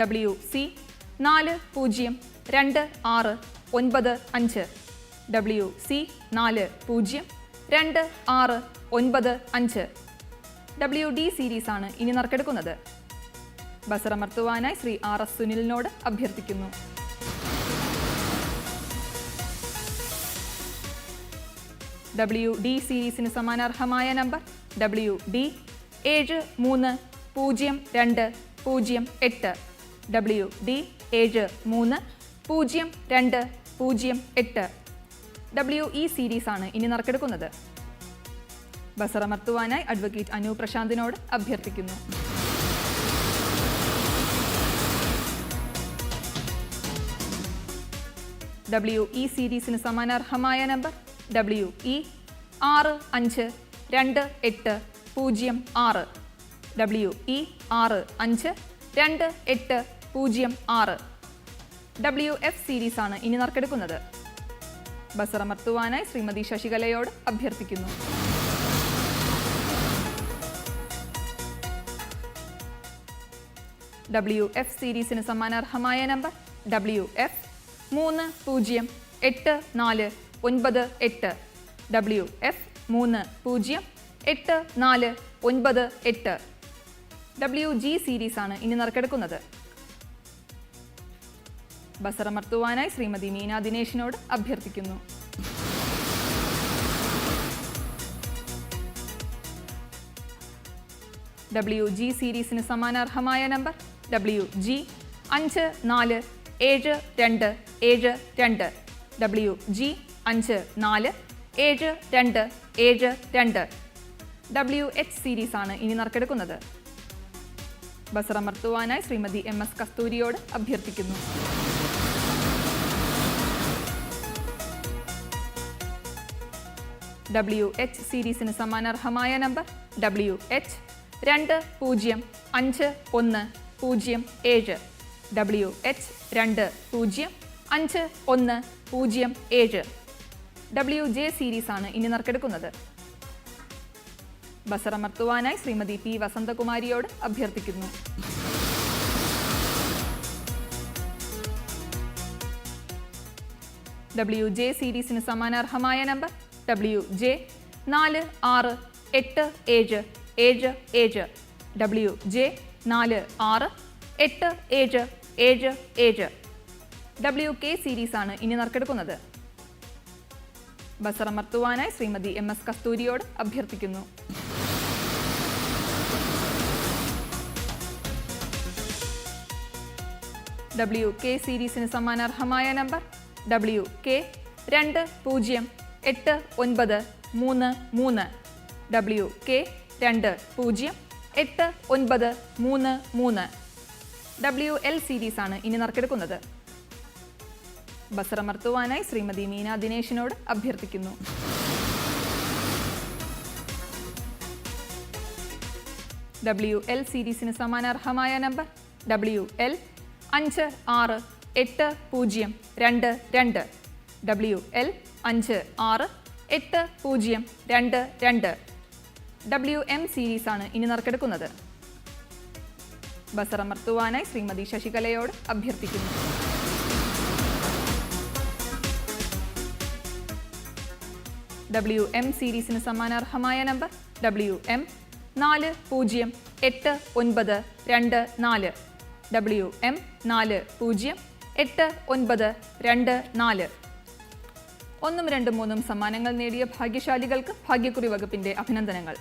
WC 402695 WC 402695 WD series ആണ് ഇനി നറുക്കെടുക്കുന്നത്. ബസറമർത്തുവാനായി ശ്രീ RS സുനിലിനോട് അഭ്യർത്ഥിക്കുന്നു. WD സീരീസിന് സമാനാർഹമായ number WD 730208 WD 730208 WE series ആണ് ഇനി നറുക്കെടുക്കുന്നത്. ബസറമർത്തുവാനായി അഡ്വക്കേറ്റ് അനു പ്രശാന്തിനോട് അഭ്യർത്ഥിക്കുന്നു. WE സീരീസിന് സമാനാർഹമായ number WE 652806 WE 652806 WF series ആണ് ഇനി നറുക്കെടുക്കുന്നത്. ബസറമർത്തുവാനായി ശ്രീമതി ശശികലയോട് അഭ്യർത്ഥിക്കുന്നു. WF സീരീസിന് സമാനാർഹമായ number WF 308498 WF 308498 WG series ആണ് ഇനി നറുക്കെടുക്കുന്നത്. ബസറമർത്തുവാനായി ശ്രീമതി മീന ദിനേശിനോട് അഭ്യർത്ഥിക്കുന്നു. WG സീരീസിന് സമാനാർഹമായ number WG 547272 WG 547272 WH series ആണ് ഇനി നറുക്കെടുക്കുന്നത്. ബസറമർത്തുവാനായി ശ്രീമതി MS കസ്തൂരിയോട് അഭ്യർത്ഥിക്കുന്നു. WH സീരീസിന് സമാനാർഹമായ number WH 205107 WH 205107 WJ series ആണ് ഇനി നറുക്കെടുക്കുന്നത്. ബസറമർത്തുവാനായി ശ്രീമതി P വസന്തകുമാരിയോട് അഭ്യർത്ഥിക്കുന്നു. WJ സീരീസിന് സമാനാർഹമായ number WJ 468777 WJ 468777 WK series ആണ് ഇനി നറുക്കെടുക്കുന്നത്. ബസറമർത്തുവാനായി ശ്രീമതി MS കസ്തൂരിയോട് അഭ്യർത്ഥിക്കുന്നു. WK സീരീസിന് സമാനാർഹമായ number WK 208933 WK 208933 WL series ആണ് ഇനി നറുക്കെടുക്കുന്നത്. ബസറമർത്തുവാനായി ശ്രീമതി മീന ദിനേശിനോട് അഭ്യർത്ഥിക്കുന്നു. WL സീരീസിന് സമാനാർഹമായ number WL 568022 WL 568022 WM series ആണ് ഇനി നറുക്കെടുക്കുന്നത്. ബസറമർത്തുവാനായി ശ്രീമതി ശശികലയോട് അഭ്യർത്ഥിക്കുന്നു. WM സീരീസിന് സമാനാർഹമായ നമ്പർ WM 408924 WM 408924 1, 2, 3 സമ്മാനങ്ങൾ നേടിയ ഭാഗ്യശാലികൾക്ക് ഭാഗ്യക്കുറി വകുപ്പിന്റെ അഭിനന്ദനങ്ങൾ.